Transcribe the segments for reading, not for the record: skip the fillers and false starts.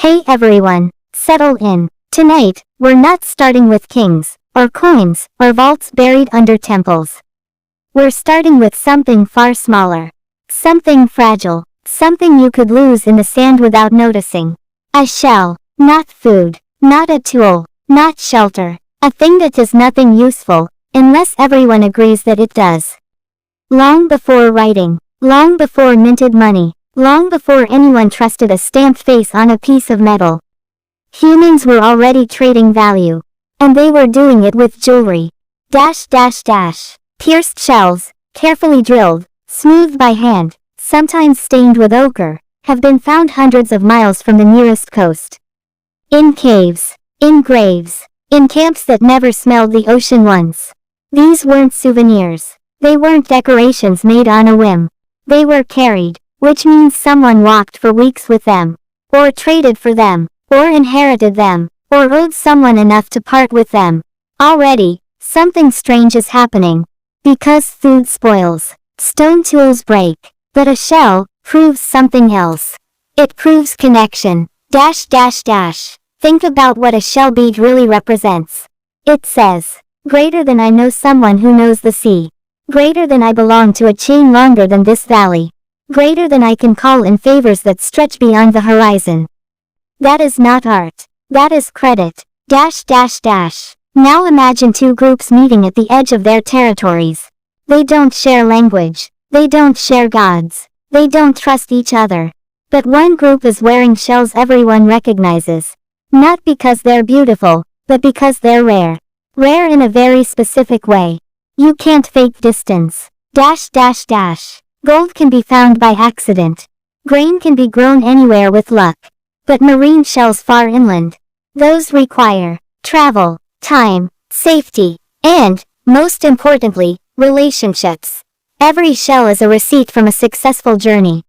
Hey everyone, settle in. Tonight, we're not starting with kings, or coins, or vaults buried under temples. We're starting with something far smaller. Something fragile, something you could lose in the sand without noticing. A shell, not food, not a tool, not shelter, a thing that does nothing useful, unless everyone agrees that it does. Long before writing, long before minted money, long before anyone trusted a stamped face on a piece of metal, humans were already trading value. And they were doing it with jewelry. Pierced shells, carefully drilled, smoothed by hand, sometimes stained with ochre, have been found hundreds of miles from the nearest coast. In caves, in graves, in camps that never smelled the ocean once. These weren't souvenirs. They weren't decorations made on a whim. They were carried, which means someone walked for weeks with them, or traded for them, or inherited them, or owed someone enough to part with them. Already, something strange is happening. Because food spoils, stone tools break, but a shell proves something else. It proves connection. Think about what a shell bead really represents. It says, greater than I know someone who knows the sea. Greater than I belong to a chain longer than this valley. Greater than I can call in favors that stretch beyond the horizon. That is not art. That is credit. Now imagine two groups meeting at the edge of their territories. They don't share language. They don't share gods. They don't trust each other. But one group is wearing shells everyone recognizes. Not because they're beautiful, but because they're rare. Rare in a very specific way. You can't fake distance. Gold can be found by accident. Grain can be grown anywhere with luck. But marine shells far inland, those require travel, time, safety, and, most importantly, relationships. Every shell is a receipt from a successful journey.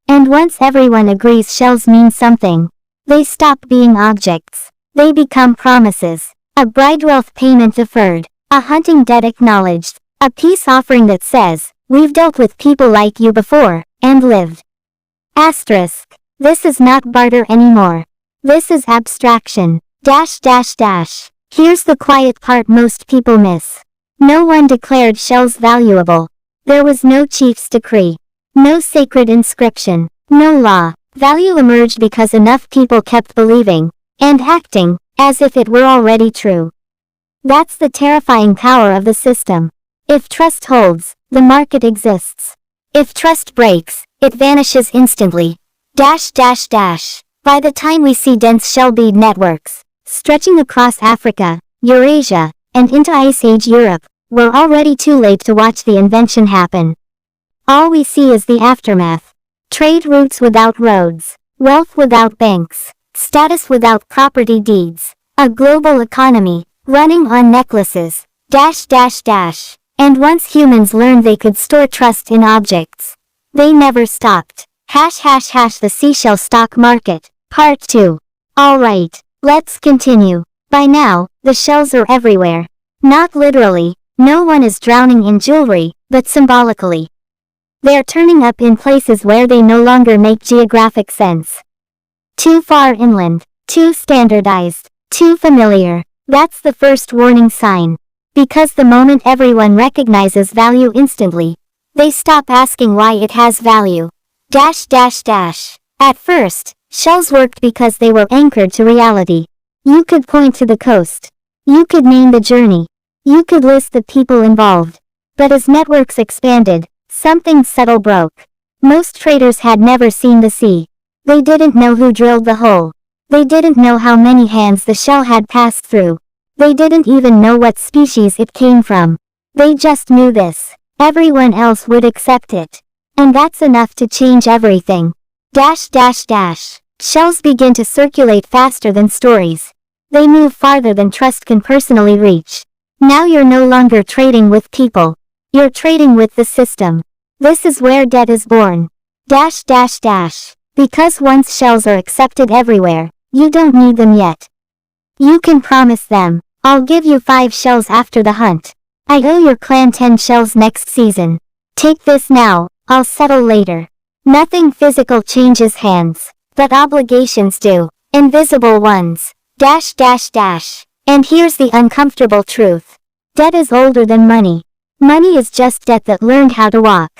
And once everyone agrees shells mean something, they stop being objects. They become promises. A bride wealth payment deferred. A hunting debt acknowledged. A peace offering that says, we've dealt with people like you before, and lived. This is not barter anymore. This is abstraction. Here's the quiet part most people miss. No one declared shells valuable. There was no chief's decree. No sacred inscription. No law. Value emerged because enough people kept believing, and acting, as if it were already true. That's the terrifying power of the system. If trust holds, the market exists. If trust breaks, it vanishes instantly. By the time we see dense shell bead networks, stretching across Africa, Eurasia, and into Ice Age Europe, we're already too late to watch the invention happen. All we see is the aftermath. Trade routes without roads, wealth without banks, status without property deeds, a global economy, running on necklaces. And once humans learned they could store trust in objects, they never stopped. The Seashell stock market, part 2. Alright, let's continue. By now, the shells are everywhere. Not literally, no one is drowning in jewelry, but symbolically. They're turning up in places where they no longer make geographic sense. Too far inland, too standardized, too familiar. That's the first warning sign. Because the moment everyone recognizes value instantly, they stop asking why it has value. At first, shells worked because they were anchored to reality. You could point to the coast. You could name the journey. You could list the people involved. But as networks expanded, something subtle broke. Most traders had never seen the sea. They didn't know who drilled the hole. They didn't know how many hands the shell had passed through. They didn't even know what species it came from. They just knew this. Everyone else would accept it. And that's enough to change everything. Shells begin to circulate faster than stories. They move farther than trust can personally reach. Now you're no longer trading with people. You're trading with the system. This is where debt is born. Because once shells are accepted everywhere, you don't need them yet. You can promise them, I'll give you 5 shells after the hunt. I owe your clan 10 shells next season. Take this now, I'll settle later. Nothing physical changes hands. But obligations do. Invisible ones. Dash dash dash. And here's the uncomfortable truth. Debt is older than money. Money is just debt that learned how to walk.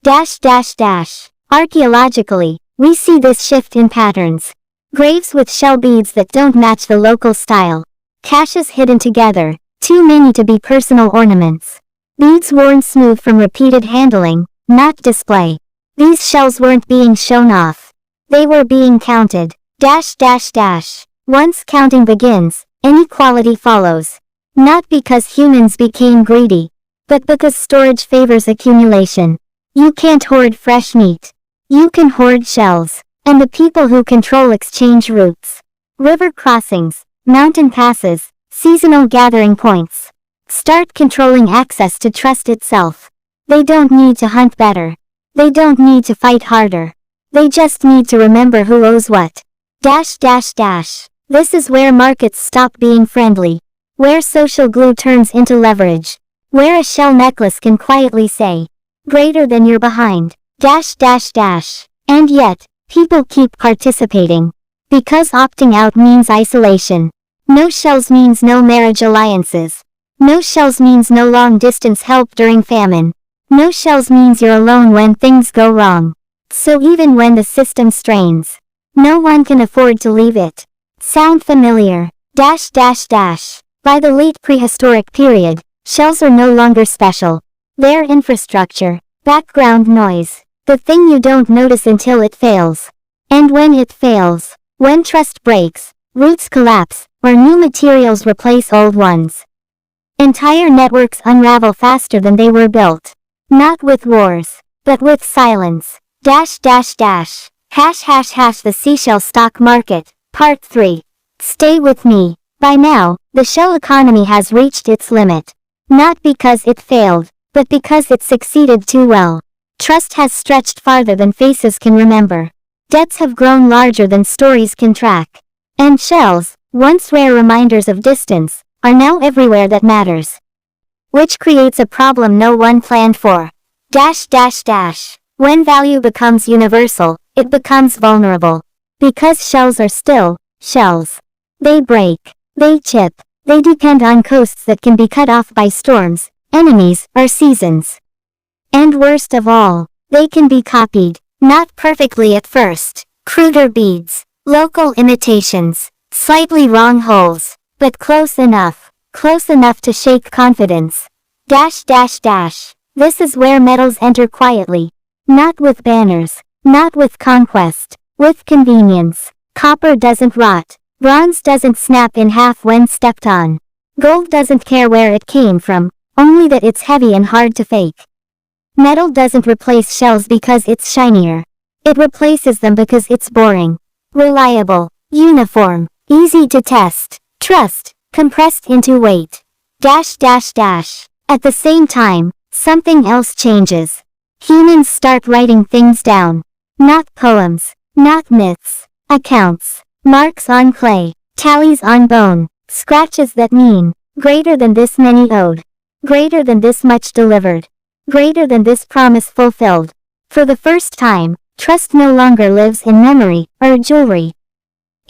Dash dash dash. Archaeologically, we see this shift in patterns. Graves with shell beads that don't match the local style. Caches hidden together, too many to be personal ornaments. Beads worn smooth from repeated handling, not display. These shells weren't being shown off. They were being counted. Dash dash dash. Once counting begins, inequality follows. Not because humans became greedy, but because storage favors accumulation. You can't hoard fresh meat. You can hoard shells. And the people who control exchange routes. River crossings, mountain passes, seasonal gathering points. Start controlling access to trust itself. They don't need to hunt better. They don't need to fight harder. They just need to remember who owes what. Dash dash dash. This is where markets stop being friendly. Where social glue turns into leverage. Where a shell necklace can quietly say, greater than you're behind. Dash dash dash. And yet, people keep participating. Because opting out means isolation. No shells means no marriage alliances. No shells means no long-distance help during famine. No shells means you're alone when things go wrong. So even when the system strains, no one can afford to leave it. Sound familiar? Dash dash dash. By the late prehistoric period, shells are no longer special. They're infrastructure, background noise, the thing you don't notice until it fails. And when it fails, when trust breaks, roots collapse, or new materials replace old ones, entire networks unravel faster than they were built. Not with wars, but with silence. Dash dash dash. Hash hash hash. The Seashell stock market. Part 3. Stay with me. By now, the shell economy has reached its limit. Not because it failed, but because it succeeded too well. Trust has stretched farther than faces can remember. Debts have grown larger than stories can track. And shells, once rare reminders of distance, are now everywhere that matters. Which creates a problem no one planned for. Dash dash dash. When value becomes universal, it becomes vulnerable. Because shells are still shells. They break. They chip. They depend on coasts that can be cut off by storms, enemies, or seasons. And worst of all, they can be copied. Not perfectly at first. Cruder beads. Local imitations. Slightly wrong holes. But close enough. Close enough to shake confidence. Dash dash dash. This is where metals enter quietly. Not with banners. Not with conquest. With convenience. Copper doesn't rot. Bronze doesn't snap in half when stepped on. Gold doesn't care where it came from, only that it's heavy and hard to fake. Metal doesn't replace shells because it's shinier. It replaces them because it's boring. Reliable. Uniform. Easy to test. Trust. Compressed into weight. Dash dash dash. At the same time, something else changes. Humans start writing things down. Not poems. Not myths. Accounts. Marks on clay. Tallies on bone. Scratches that mean, greater than this many owed. Greater than this much delivered. Greater than this promise fulfilled. For the first time, trust no longer lives in memory, or jewelry.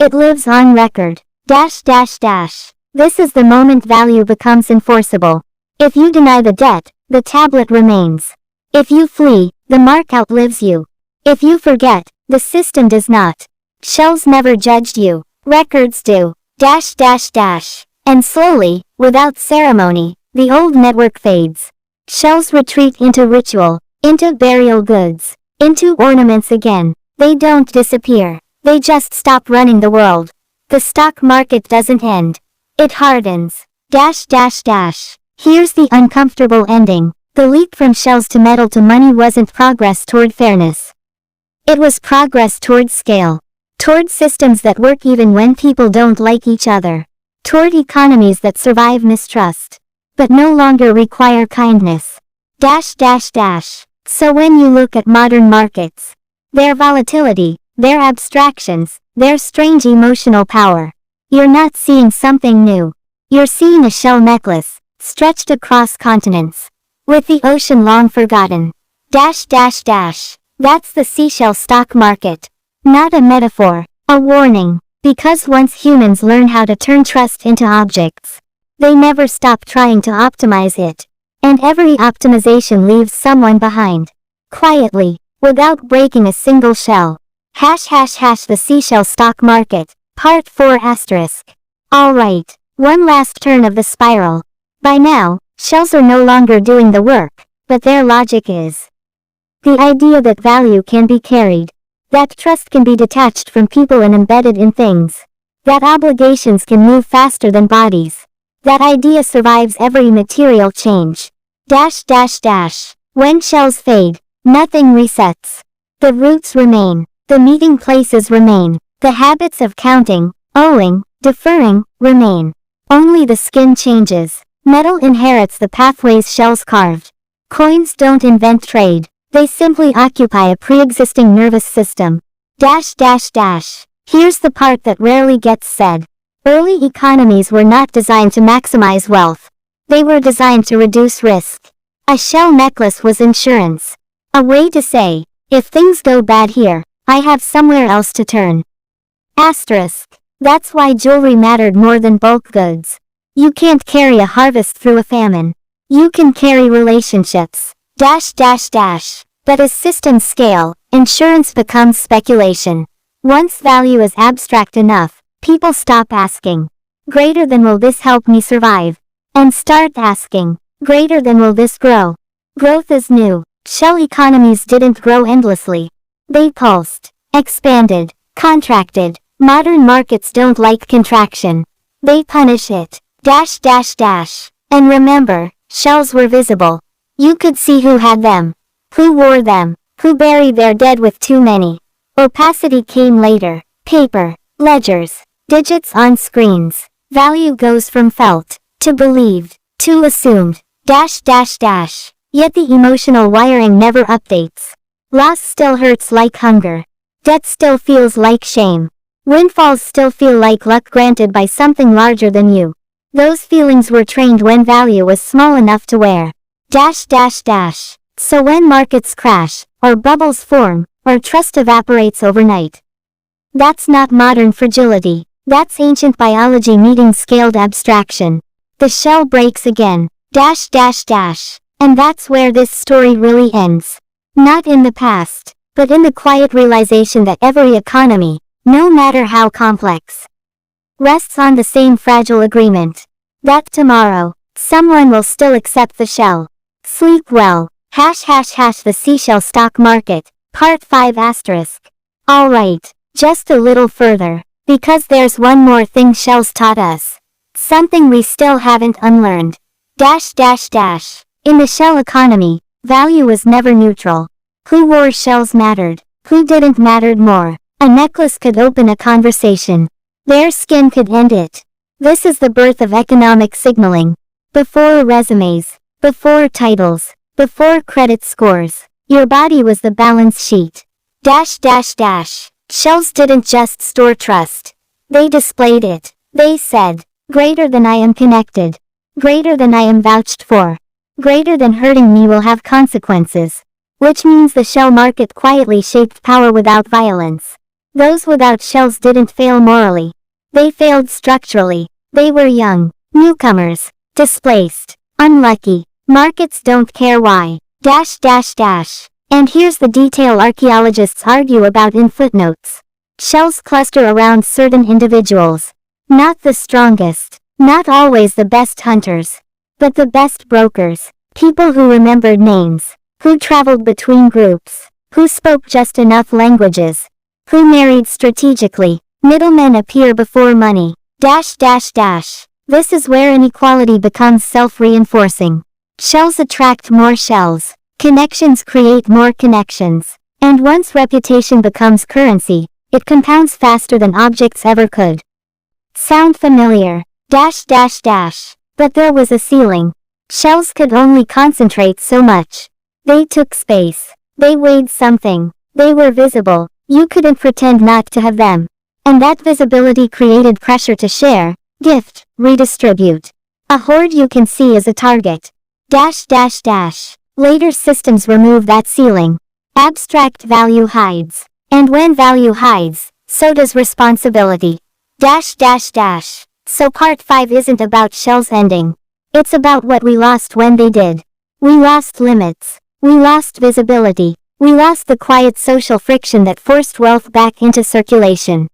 It lives on record. Dash dash dash. This is the moment value becomes enforceable. If you deny the debt, the tablet remains. If you flee, the mark outlives you. If you forget, the system does not. Shells never judged you. Records do. Dash dash dash. And slowly, without ceremony, the old network fades. Shells retreat into ritual, into burial goods, into ornaments again. They don't disappear. They just stop running the world. The stock market doesn't end. It hardens. Dash dash dash. Here's the uncomfortable ending. The leap from shells to metal to money wasn't progress toward fairness. It was progress toward scale. Toward systems that work even when people don't like each other. Toward economies that survive mistrust, but no longer require kindness. Dash dash dash. So when you look at modern markets, their volatility, their abstractions, their strange emotional power, you're not seeing something new. You're seeing a shell necklace, stretched across continents, with the ocean long forgotten. Dash dash dash. That's the Seashell stock market. Not a metaphor, a warning. Because once humans learn how to turn trust into objects, they never stop trying to optimize it. And every optimization leaves someone behind. Quietly, without breaking a single shell. The Seashell stock market. Part 4 asterisk. Alright, one last turn of the spiral. By now, shells are no longer doing the work, but their logic is. The idea that value can be carried. That trust can be detached from people and embedded in things. That obligations can move faster than bodies. That idea survives every material change. When shells fade, nothing resets. The roots remain. The meeting places remain. The habits of counting, owing, deferring, remain. Only the skin changes. Metal inherits the pathways shells carved. Coins don't invent trade. They simply occupy a pre-existing nervous system. Here's the part that rarely gets said. Early economies were not designed to maximize wealth. They were designed to reduce risk. A shell necklace was insurance. A way to say, if things go bad here, I have somewhere else to turn. Asterisk. That's why jewelry mattered more than bulk goods. You can't carry a harvest through a famine. You can carry relationships. But as systems scale, insurance becomes speculation. Once value is abstract enough, people stop asking, greater than will this help me survive? And start asking, greater than will this grow? Growth is new. Shell economies didn't grow endlessly. They pulsed, expanded, contracted. Modern markets don't like contraction. They punish it. And remember, shells were visible. You could see who had them, who wore them, who buried their dead with too many. Opacity came later. Paper, ledgers, digits on screens. Value goes from felt, to believed, to assumed. Yet the emotional wiring never updates. Loss still hurts like hunger. Debt still feels like shame. Windfalls still feel like luck granted by something larger than you. Those feelings were trained when value was small enough to wear. So when markets crash, or bubbles form, or trust evaporates overnight. That's not modern fragility. That's ancient biology meeting scaled abstraction. The shell breaks again. And that's where this story really ends. Not in the past, but in the quiet realization that every economy, no matter how complex, rests on the same fragile agreement. That tomorrow, someone will still accept the shell. Sleep well. The Seashell stock market. Part 5 asterisk. Alright, just a little further, because there's one more thing shells taught us. Something we still haven't unlearned. In the shell economy, value was never neutral. Who wore shells mattered. Who didn't mattered more. A necklace could open a conversation. Their skin could end it. This is the birth of economic signaling. Before resumes, before titles, before credit scores, your body was the balance sheet. Shells didn't just store trust. They displayed it. They said, greater than I am connected. Greater than I am vouched for. Greater than hurting me will have consequences. Which means the shell market quietly shaped power without violence. Those without shells didn't fail morally. They failed structurally. They were young, newcomers, displaced, unlucky. Markets don't care why. And here's the detail archaeologists argue about in footnotes. Shells cluster around certain individuals. Not the strongest, not always the best hunters, but the best brokers, people who remembered names, who traveled between groups, who spoke just enough languages, who married strategically. Middlemen appear before money. This is where inequality becomes self-reinforcing. Shells attract more shells. Connections create more connections. And once reputation becomes currency, it compounds faster than objects ever could. Sound familiar? But there was a ceiling. Shells could only concentrate so much. They took space. They weighed something. They were visible. You couldn't pretend not to have them. And that visibility created pressure to share, gift, redistribute. A hoard you can see as a target. Later systems remove that ceiling. Abstract value hides. And when value hides, so does responsibility. So part 5 isn't about shells ending. It's about what we lost when they did. We lost limits. We lost visibility. We lost the quiet social friction that forced wealth back into circulation.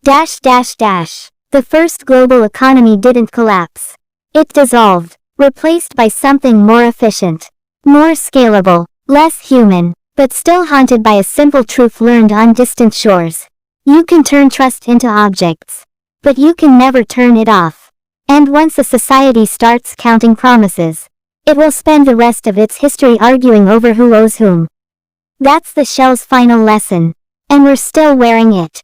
The first global economy didn't collapse. It dissolved, replaced by something more efficient, more scalable, less human, but still haunted by a simple truth learned on distant shores. You can turn trust into objects, but you can never turn it off. And once a society starts counting promises, it will spend the rest of its history arguing over who owes whom. That's the shell's final lesson. And we're still wearing it.